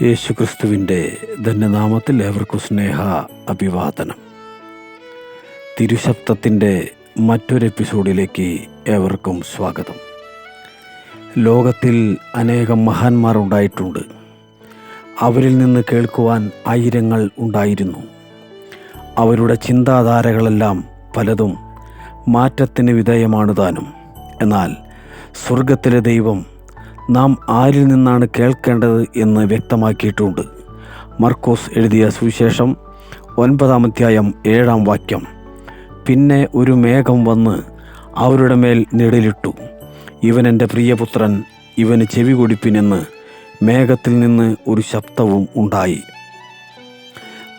യേശുക്രിസ്തുവിൻ്റെ ധന്യനാമത്തിൽ ഏവർക്കും സ്നേഹ അഭിവാദനം. തിരുശബ്ദത്തിൻ്റെ മറ്റൊരു എപ്പിസോഡിലേക്ക് ഏവർക്കും സ്വാഗതം. ലോകത്തിൽ അനേകം മഹാന്മാർ ഉണ്ടായിട്ടുണ്ട്. അവരിൽ നിന്ന് കേൾക്കുവാൻ ആയിരങ്ങൾ ഉണ്ടായിരുന്നു. അവരുടെ ചിന്താധാരകളെല്ലാം പലതും മാറ്റത്തിന് വിധേയമാണ് താനും. എന്നാൽ സ്വർഗത്തിലെ ദൈവം നാം ആരിൽ നിന്നാണ് കേൾക്കേണ്ടത് എന്ന് വ്യക്തമാക്കിയിട്ടുണ്ട്. മർക്കോസ് എഴുതിയ സുവിശേഷം 9-ാം അധ്യായം 7-ാം വാക്യം. പിന്നെ ഒരു മേഘം വന്ന് അവരുടെ മേൽ നിഴലിട്ടു. ഇവൻ എൻ്റെ പ്രിയപുത്രൻ, ഇവന് ചെവി കൊടുപ്പിനെന്ന് മേഘത്തിൽ നിന്ന് ഒരു ശബ്ദവും ഉണ്ടായി.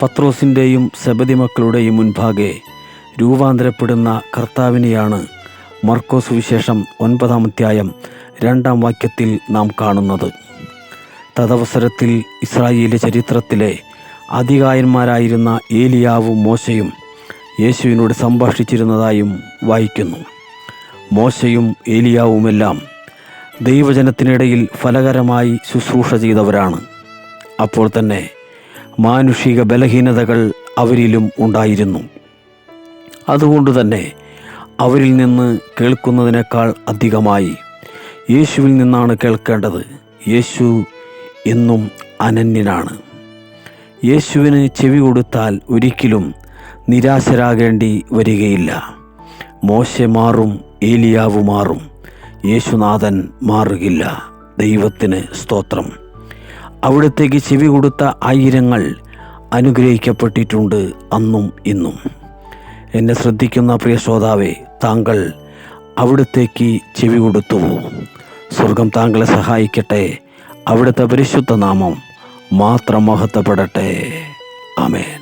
പത്രോസിൻ്റെയും സെബദി മക്കളുടെയും മുൻപാകെ രൂപാന്തരപ്പെടുന്ന കർത്താവിനെയാണ് മർക്കോസ് സുവിശേഷം 9-ാം അധ്യായം 2-ാം വാക്യത്തിൽ നാം കാണുന്നത്. തദവസരത്തിൽ ഇസ്രായേലിലെ ചരിത്രത്തിലെ അതികായന്മാരായിരുന്ന ഏലിയാവും മോശയും യേശുവിനോട് സംഭാഷിച്ചിരുന്നതായും വായിക്കുന്നു. മോശയും ഏലിയാവുമെല്ലാം ദൈവജനത്തിനിടയിൽ ഫലകരമായി ശുശ്രൂഷ ചെയ്തവരാണ്. അപ്പോൾ തന്നെ മാനുഷിക ബലഹീനതകൾ അവരിലും ഉണ്ടായിരുന്നു. അതുകൊണ്ട് തന്നെ അവരിൽ നിന്ന് കേൾക്കുന്നതിനേക്കാൾ അധികമായി യേശുവിൽ നിന്നാണ് കേൾക്കേണ്ടത്. യേശു എന്നും അനന്യനാണ്. യേശുവിന് ചെവി കൊടുത്താൽ ഒരിക്കലും നിരാശരാകേണ്ടി വരികയില്ല. മോശെ മാറും, ഏലിയാവ് മാറും, യേശുനാഥൻ മാറുകില്ല. ദൈവത്തിന് സ്തോത്രം. അവിടത്തേക്ക് ചെവി കൊടുത്ത ആയിരങ്ങൾ അനുഗ്രഹിക്കപ്പെട്ടിട്ടുണ്ട് അന്നും ഇന്നും. എന്നെ ശ്രദ്ധിക്കുന്ന പ്രിയ ശ്രോതാവേ, താങ്കൾ അവിടത്തേക്ക് ചെവി കൊടുത്തുവോ? സ്വർഗം താങ്കളെ സഹായിക്കട്ടെ. അവിടുത്തെ പരിശുദ്ധ നാമം മാത്രം മഹത്വപ്പെടട്ടെ. ആമേൻ.